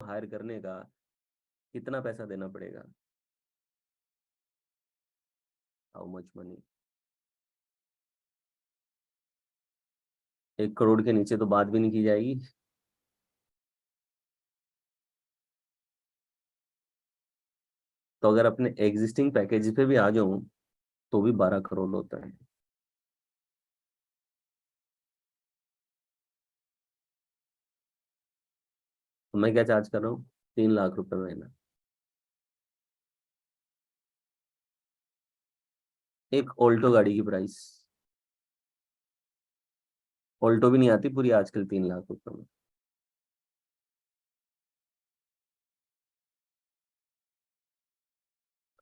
Higher करने का कितना पैसा देना पड़ेगा? How much money? 1 करोड़ के नीचे तो बात भी नहीं की जाएगी। तो अगर अपने एग्जिस्टिंग पैकेज पे भी आ जाऊं तो भी 12 करोड़ होता है। तो मैं क्या चार्ज कर रहा हूँ? 3 लाख रुपए महीना। एक ऑल्टो गाड़ी की प्राइस, ऑल्टो भी नहीं आती पूरी आजकल 3 लाख रुपए में।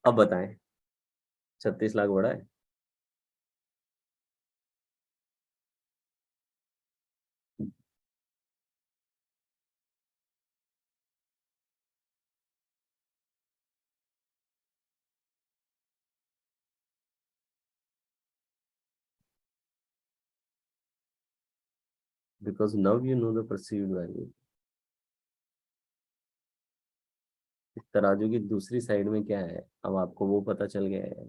अब बताएं, 36 लाख बड़ा है? Because now you know the perceived value. इस तराजू की दूसरी साइड में क्या है, अब आपको वो पता चल गया है।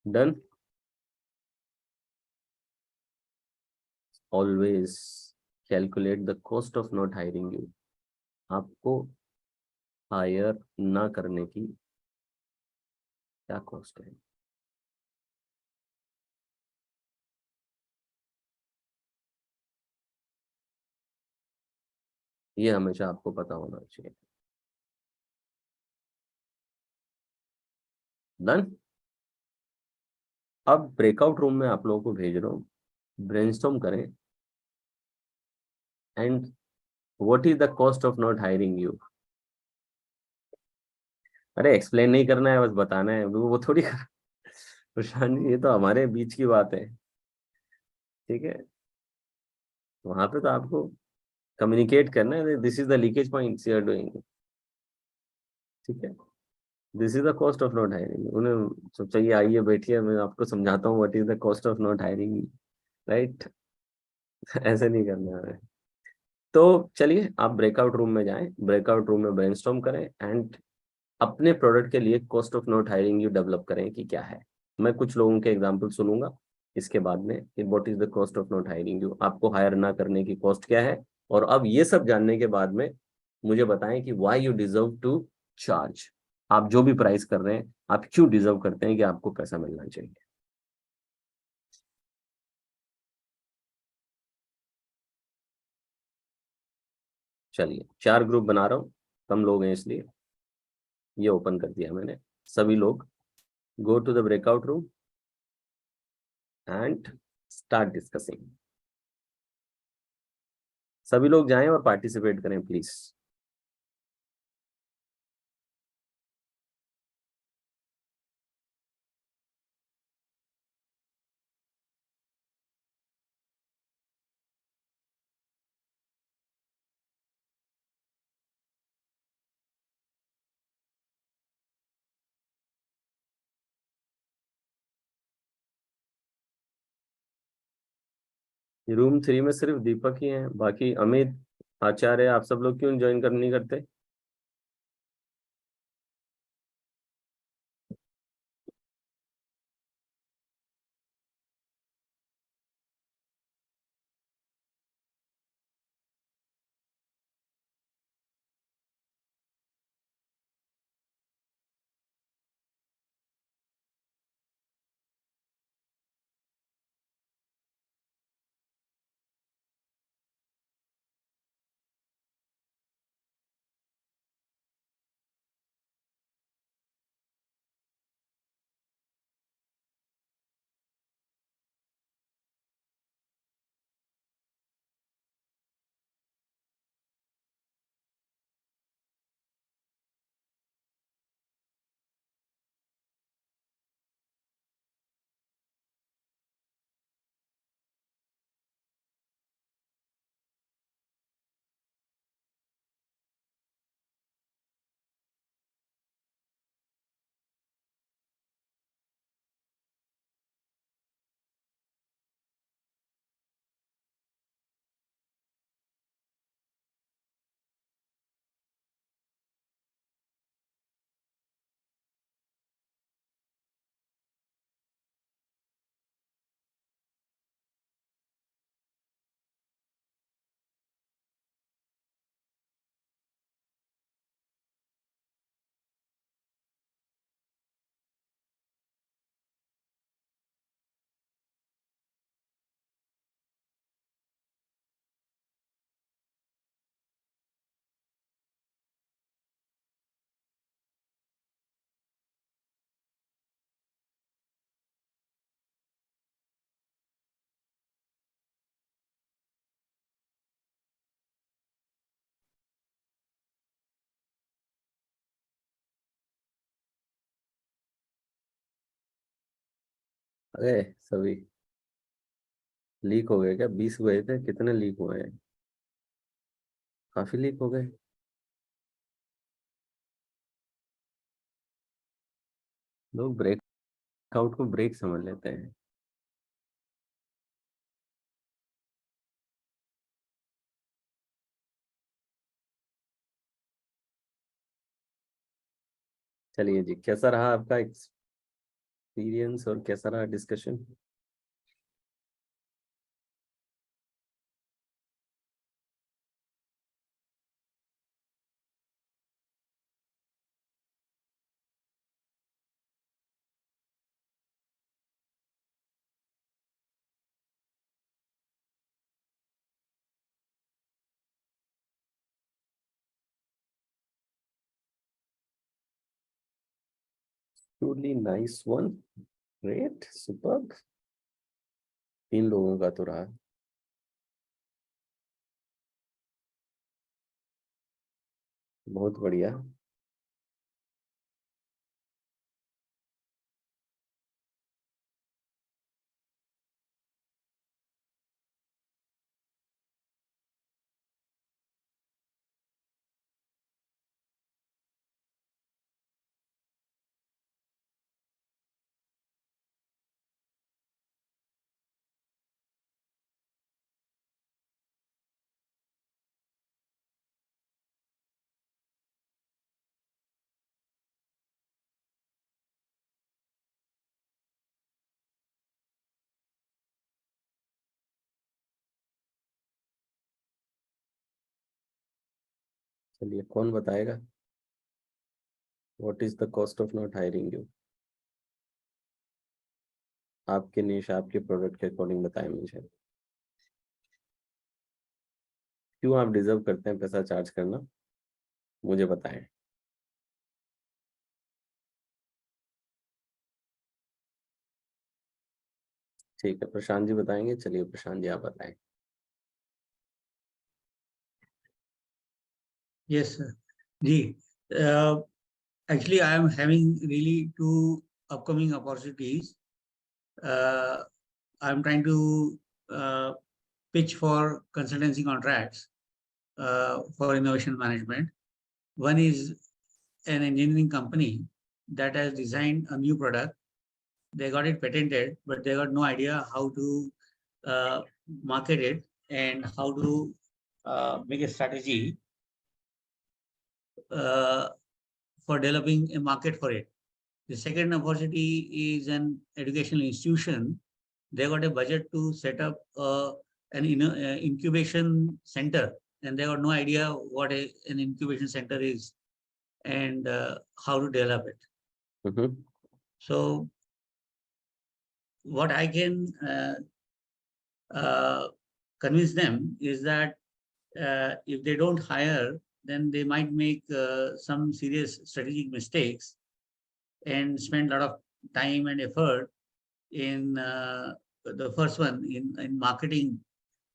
Done. Always calculate the cost of not hiring you. आपको हायर ना करने की क्या कॉस्ट है? ये हमेशा आपको पता होना चाहिए। डन। अब ब्रेकआउट रूम में आप लोगों को भेज रहा हूँ, ब्रेनस्टॉर्म करें। And what is the cost of not hiring you? अरे एक्सप्लेन नहीं करना है, बस बताना है, वो थोड़ी प्रशांत जी, ये तो हमारे बीच की बात है। ठीक है, वहां पे तो आपको कम्युनिकेट करना है, this is the leakage points you are doing. ठीक है, this is the cost of not hiring. उन्हें सब चाहिए, आइए बैठिए, मैं आपको समझाता हूँ what is the cost of not hiring. Right. ऐसे नहीं करना है। तो चलिए आप ब्रेकआउट रूम में जाएं, ब्रेकआउट रूम में ब्रेनस्टॉर्म करें एंड अपने प्रोडक्ट के लिए cost of not hiring you develop करें कि क्या है। मैं कुछ लोगों के एग्जांपल सुनूंगा इसके बाद में कि what is the cost of not hiring you, आपको हायर ना करने की कॉस्ट क्या है। और अब ये सब जानने के बाद में मुझे बताएं कि why you deserve to charge. आप जो भी प्राइस कर रहे हैं, आप क्यों डिजर्व करते हैं कि आपको पैसा मिलना चाहिए। चलिए 4 ग्रुप बना रहा हूँ, कम लोग हैं इसलिए ये ओपन कर दिया मैंने। सभी लोग go to the breakout room and start discussing. सभी लोग जाएं और पार्टिसिपेट करें प्लीज। रूम 3 में सिर्फ दीपक ही हैं, बाकी अमित, आचार्य, आप सब लोग क्यों ज्वाइन कर नहीं करते? अरे सभी लीक हो गए क्या? 20 हुए थे, कितने लीक हुए हैं? काफी लीक हो गए। लोग ब्रेकआउट को ब्रेक समझ लेते हैं। चलिए जी, कैसा रहा आपका एक्सपीरियंस और कैसा रहा discussion? truly nice one, great, superb। 3 लोगों का तो रहा। बहुत बढ़िया। चलिए, कौन बताएगा what is the cost of not hiring you? आपके निश, आपके प्रोडक्ट के अकॉर्डिंग बताएं मुझे। क्यों आप डिजर्व करते हैं पैसा चार्ज करना, मुझे बताएं। ठीक है, प्रशांत जी बताएंगे। चलिए प्रशांत जी आप बताएं। Yes, sir. Ji, actually, I am having really two upcoming opportunities. I am trying to pitch for consultancy contracts for innovation management. One is an engineering company that has designed a new product. They got it patented, but they got no idea how to market it and how to make a strategy for developing a market for it. The second opportunity is an educational institution. They got a budget to set up an incubation center, and they got no idea what an incubation center is and how to develop it. Mm-hmm. So, what I can convince them is that if they don't hire, then they might make some serious strategic mistakes and spend a lot of time and effort in the first one in marketing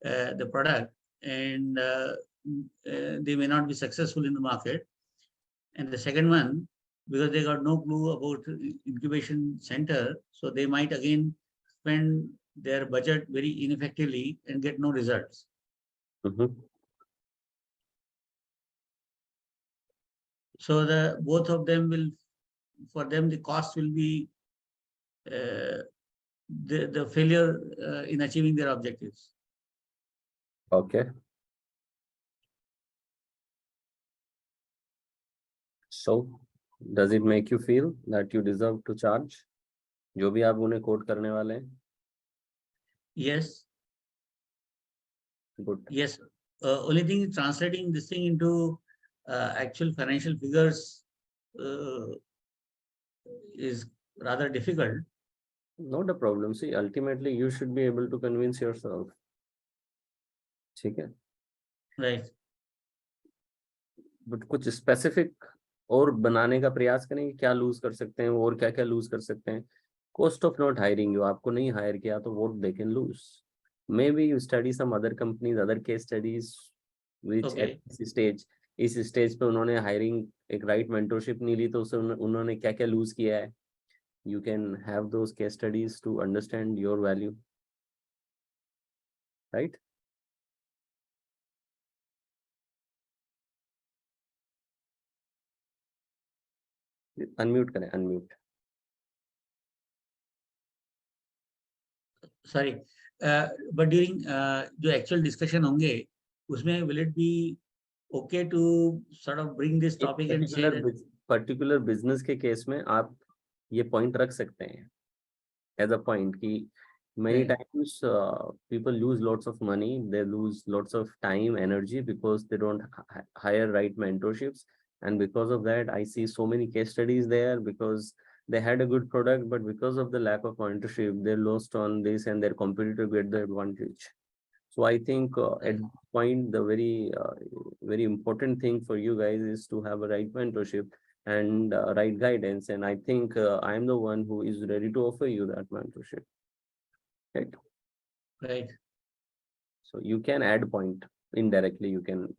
the product, and they may not be successful in the market. And the second one, because they got no clue about incubation center, so they might again spend their budget very ineffectively and get no results. Mm-hmm. So the both of them will, for them, the cost will be the failure in achieving their objectives. Okay. So, does it make you feel that you deserve to charge? जो भी आप उन्हें coat करने वाले हैं? Yes. Good. Yes. Only thing is translating this thing into actual financial figures is rather difficult. Not a problem. See, ultimately you should be able to convince yourself. ठीक है? Right. But कुछ specific और बनाने का प्रयास करें कि क्या लूज कर सकते हैं और क्या क्या लूज कर सकते हैं। Cost of not hiring you, आपको नहीं हायर किया तो what they can lose. Maybe you study some other companies, other case studies which at this stage, इस स्टेज पे उन्होंने हायरिंग एक राइट मेंटरशिप नहीं ली तो उसे उन्होंने क्या क्या लूज किया है। you can have those case studies to understand your value, right? Unmute करें, unmute. Sorry, but during जो actual discussion होंगे उसमें will it be okay to sort of bring this topic and say that particular business के case में आप ये point रख सकते हैं एज अ पॉइंट कि many times people lose lots of money, they lose lots of time, energy, because they don't hire right mentorships, and because of that I see so many case studies there, because they had a good product, but because of the lack of mentorship they lost on this and their competitor get the advantage. So I think at this point the very important thing for you guys is to have a right mentorship and right guidance, and I think I am the one who is ready to offer you that mentorship. right? So you can add point indirectly, you can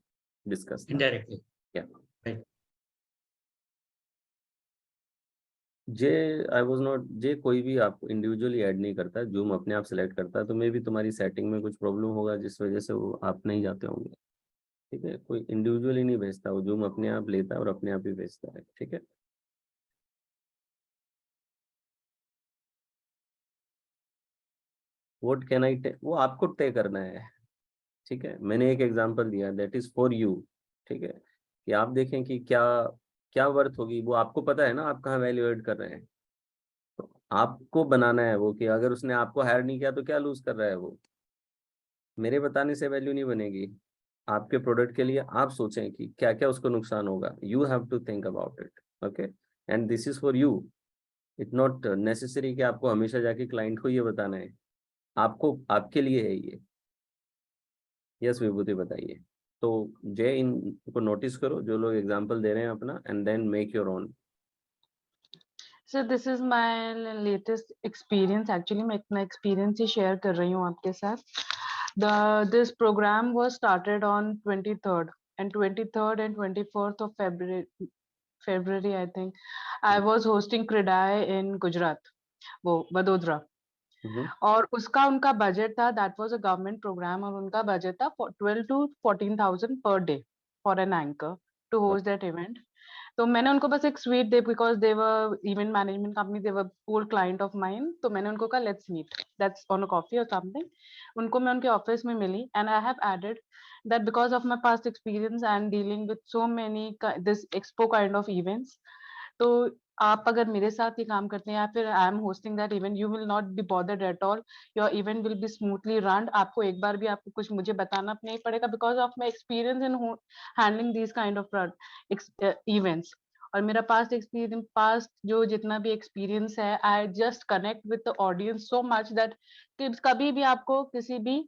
discuss that. Indirectly. Yeah. Right. जे I was not जे कोई भी आपको individually add नहीं करता, zoom अपने आप select करता है, तो मे भी तुम्हारी सेटिंग में कुछ प्रॉब्लम होगा जिस वजह से वो आप नहीं जाते होंगे, ठीक है? कोई इंडिविजुअली नहीं भेजता, वो जूम अपने आप लेता है और अपने आप ही भेजता है, ठीक है? व्हाट कैन आई टे, वो आपको तय करना है, ठीक है? मैंने एक एग्जांपल दिया, दैट इज फॉर यू, ठीक है? कि आप देखें कि क्या क्या वर्थ होगी, वो आपको पता है ना आप कहाँ वैल्यू एड कर रहे हैं, तो आपको बनाना है वो, कि अगर उसने आपको हायर नहीं किया तो क्या लूज कर रहा है वो। मेरे बताने से वैल्यू नहीं बनेगी, आपके प्रोडक्ट के लिए आप सोचें कि क्या क्या उसको नुकसान होगा, you have to think about it, okay? And this is for you, it not necessary कि आपको हमेशा जाके क्लाइंट को ये बताना है, आपको आपके लिए है ये। यस विभूति बताइए। तो जय इनको नोटिस करो जो लोग एग्जांपल दे रहे हैं अपना, and then make your own. So this is my latest experience. Actually मैं अपना experience ही share कर रही हूँ आपके साथ. This program was started on 23rd and 24th of February I think. I was hosting CREDAI in Gujarat, वो वडोदरा. और उसका उनका बजट था, that was a government program, और उनका बजट था 12 to 14,000 per day for an anchor to host that event. तो मैंने उनको बस एक स्वीट दे, because they were event management company, they were old client of mine, तो मैंने उनको कहा let's meet, that's on a coffee और समथिंग. उनको मैं उनके ऑफिस में मिली, and I have added that because of my past experience and dealing with so many this expo kind of events, तो आप अगर मेरे साथ ही काम करते हैं या फिर I am hosting that event, you will not be bothered at all, your event will be smoothly run. आपको एक बार भी आपको कुछ मुझे बताना नहीं पड़ेगा, because of my experience in handling this kind of events. और मेरा पास्ट एक्सपीरियंस, पास्ट जो जितना भी एक्सपीरियंस है, I just connect with the audience so much that कभी भी आपको किसी भी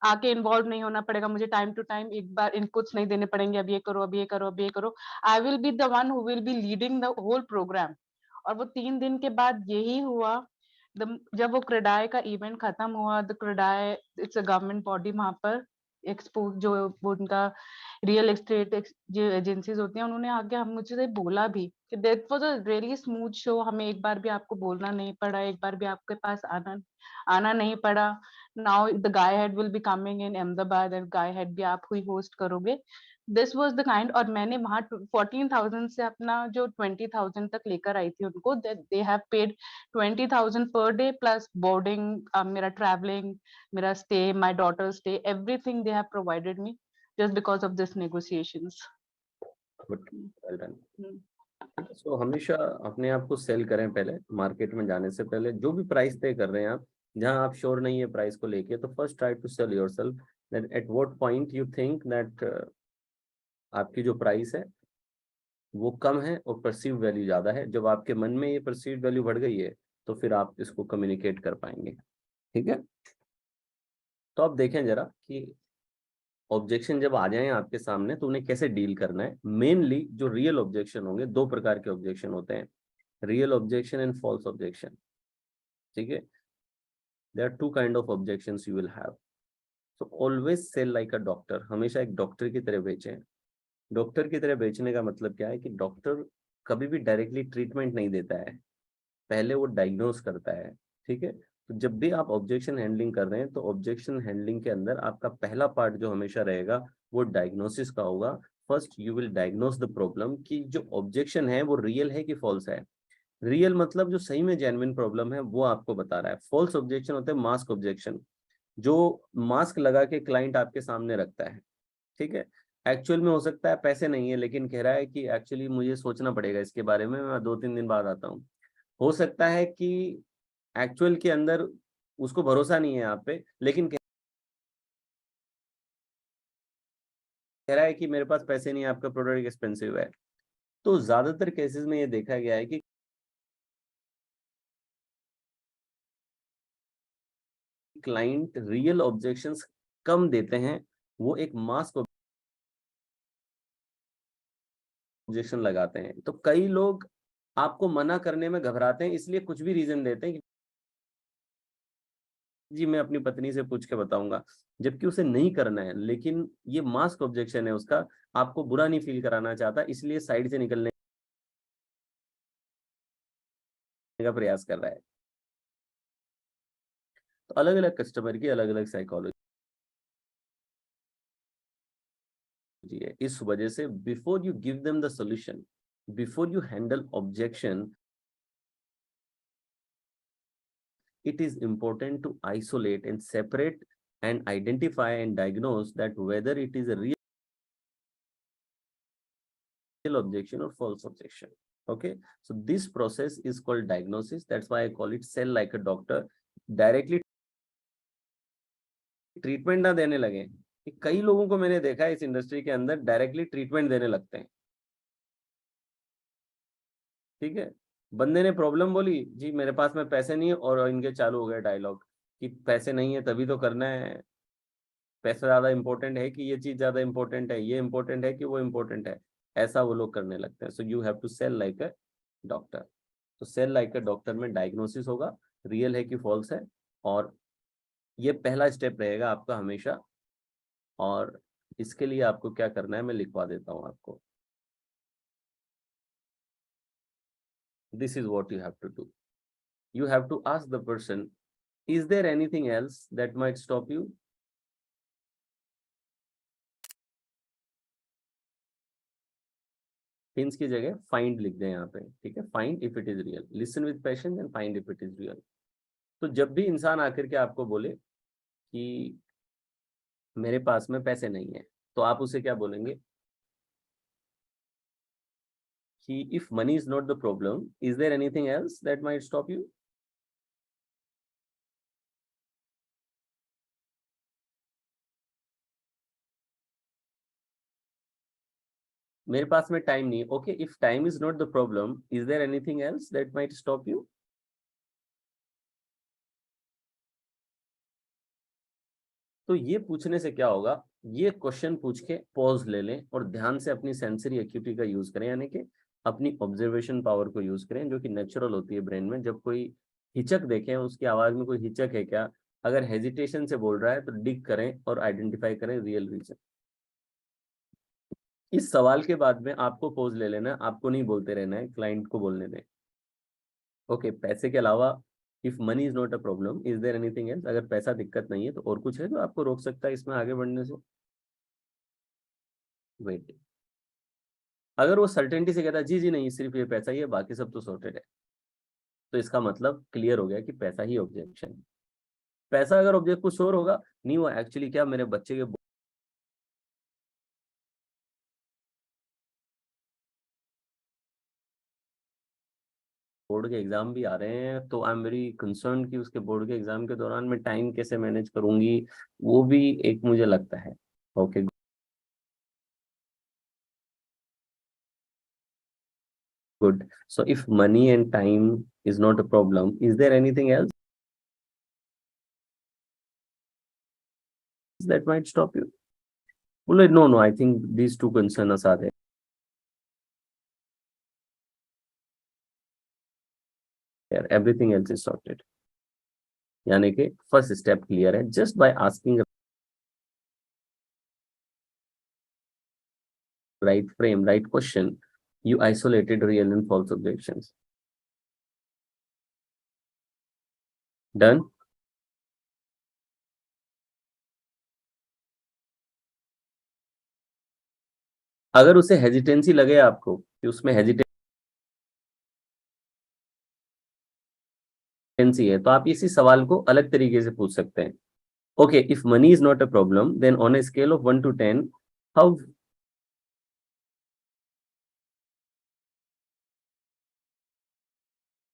आके इन्वॉल्व नहीं होना पड़ेगा. मुझे टाइम टू टाइम एक बार इनपुट्स नहीं देने पड़ेंगे, अब ये करो, अब ये करो, अब ये करो. I will be the one who will be leading the whole program. और वो 3 दिन के बाद यही हुआ. जब वो क्रेडाई का इवेंट खत्म हुआ, the CREDAI it's a government body, वहां पर एक्सपो जो वो उनका रियल एस्टेट जो एजेंसीज होती हैं, उन्होंने आगे हम मुझे बोला भी कि that was a really smooth show. हमें एक बार भी आपको बोलना नहीं पड़ा, एक बार भी आपके पास आना नहीं पड़ा. Now the guy head will be coming in Ahmedabad, and guy head भी आप ही होस्ट करोगे. This was the kind. और मैंने वहां 14,000 से अपना जो 20,000 तक लेकर आई थी उनको. They have paid 20,000 per debt plus boarding, मेरा ट्रैवलिंग, मेरा stay, my daughter stay, everything they have provided me just because of this negotiations. Well done. So हमेशा अपने आप को सेल करें पहले, मार्केट में जाने से पहले जो भी प्राइस तय कर रहे हैं आप, जहां आप श्योर नहीं है प्राइस को लेके, तो first try to sell yourself that at what point you think that आपकी जो प्राइस है वो कम है और परसीव वैल्यू ज्यादा है. जब आपके मन में ये परसीव वैल्यू बढ़ गई है तो फिर आप इसको कम्युनिकेट कर पाएंगे, ठीक है? तो आप देखें जरा कि ऑब्जेक्शन जब आ जाएं आपके सामने तो उन्हें कैसे डील करना है. मेनली जो रियल ऑब्जेक्शन होंगे, 2 प्रकार के ऑब्जेक्शन होते हैं, real objection and false objection, ठीक है? There are 2 kind of objections you will have. So always sell like a doctor, हमेशा एक डॉक्टर की तरह बेचें. डॉक्टर की तरह बेचने का मतलब क्या है कि डॉक्टर कभी भी डायरेक्टली ट्रीटमेंट नहीं देता है, पहले वो डायग्नोस करता है, ठीक है। तो जब भी आप ऑब्जेक्शन हैंडलिंग कर रहे हैं तो ऑब्जेक्शन हैंडलिंग के अंदर आपका पहला पार्ट जो हमेशा रहेगा वो डायग्नोसिस का होगा। First you will diagnose the problem कि जो ऑब्जेक्शन है वो रियल है कि फॉल्स है। रियल मतलब जो सही में जेन्युइन प्रॉब्लम है वो आपको बता रहा है। फॉल्स ऑब्जेक्शन होते हैं मास्क ऑब्जेक्शन, जो मास्क लगा के क्लाइंट आपके सामने रखता है, ठीक है। एक्चुअल में हो सकता है पैसे नहीं है लेकिन कह रहा है कि एक्चुअली मुझे सोचना पड़ेगा इसके बारे में, मैं 2-3 दिन बाद आता हूँ। हो सकता है कि एक्चुअल के अंदर उसको भरोसा नहीं है आप पे, लेकिन कह रहा है कि मेरे पास पैसे नहीं है, आपका प्रोडक्ट एक्सपेंसिव है। तो ज्यादातर केसेस में ये देखा गया है कि क्लाइंट रियल ऑब्जेक्शंस कम देते हैं, वो एक मास्क ऑब्जेक्शन लगाते हैं। तो कई लोग आपको मना करने में घबराते हैं, इसलिए कुछ भी रीजन देते हैं कि जी मैं अपनी पत्नी से पूछ के बताऊंगा, जबकि उसे नहीं करना है, लेकिन ये मास्क ऑब्जेक्शन है उसका, आपको बुरा नहीं फील कराना चाहता, इसलिए साइड से निकलने का प्रयास कर रहा है। तो अलग अलग कस्टमर की अलग अलग साइकोलॉजी है। इस वजह से before you give them the solution, before you handle objection, it is important to isolate and separate and identify and diagnose that whether it is a real objection or false objection. Okay, so this process is called diagnosis. That's why I call it sell like a doctor. Directly treatment ना देने लगे कि कई लोगों को मैंने देखा है इस इंडस्ट्री के अंदर डायरेक्टली ट्रीटमेंट देने लगते हैं, ठीक है। बंदे ने प्रॉब्लम बोली, जी मेरे पास में पैसे नहीं है, और इनके चालू हो गए डायलॉग कि पैसे नहीं है तभी तो करना है, पैसा ज्यादा इंपॉर्टेंट है कि ये चीज ज्यादा इंपॉर्टेंट है, ये इंपॉर्टेंट है कि वो इंपॉर्टेंट है, ऐसा वो लोग करने लगते हैं। So you have to sell like a doctor. तो सेल लाइक अ डॉक्टर में डायग्नोसिस होगा, रियल है कि फॉल्स है, और ये पहला स्टेप रहेगा आपका हमेशा। और इसके लिए आपको क्या करना है मैं लिखवा देता हूँ आपको। This is what you have to do. You have to ask the person, is there anything else that might stop you. Hints की जगह फाइंड लिख दें यहाँ पे, ठीक है। Find if it is real, listen with patience and find if it is real. तो जब भी इंसान आकर के आपको बोले कि मेरे पास में पैसे नहीं है, तो आप उसे क्या बोलेंगे कि if money is not the problem, is there anything else that might stop you. मेरे पास में टाइम नहीं है, okay, if time is not the problem, is there anything else that might stop you. तो ये पूछने से क्या होगा, ये क्वेश्चन पूछ के पॉज ले लें और ध्यान से अपनी सेंसरी एक्यूटी का यूज करें, यानी कि अपनी ऑब्जर्वेशन पावर को यूज करें, जो कि नेचुरल होती है ब्रेन में। जब कोई हिचक देखें, उसकी आवाज में कोई हिचक है क्या, अगर हेजिटेशन से बोल रहा है तो डिग करें और आइडेंटिफाई करें रियल रीजन। इस सवाल के बाद में आपको पॉज ले लेना है, आपको नहीं बोलते रहना है, क्लाइंट को बोलने दें। ओके, पैसे के अलावा if money is not a problem, is there anything else, अगर पैसा दिक्कत नहीं है तो और कुछ है जो आपको रोक सकता है इसमें आगे बढ़ने से। वेट, अगर वो सर्टेनिटी से कहता है जी जी नहीं सिर्फ ये पैसा ही है, बाकी सब तो सॉर्टेड है, तो इसका मतलब क्लियर हो गया कि पैसा ही ऑब्जेक्शन है। पैसा अगर ऑब्जेक्ट कुछ और होगा, नहीं वो एक्चुअली क्या, मेरे बच्चे के बोर्ड के एग्जाम भी आ रहे हैं, तो आई एम वेरी कंसर्न कि उसके बोर्ड के एग्जाम के दौरान मैं टाइम कैसे मैनेज करूंगी, वो भी एक मुझे लगता है। Okay, good. So if money and time is not a problem, is there anything else that might stop you. बोले no no, I think these two concerns are there, everything else is sorted. यानी कि first step clear है, just by asking right frame, right question, you isolated real and false objections. Done. अगर उसे hesitancy लगे आपको कि उसमें hesitancy है, तो आप इसी सवाल को अलग तरीके से पूछ सकते हैं। Okay, if money is not a problem, then on a scale of 1 to 10, how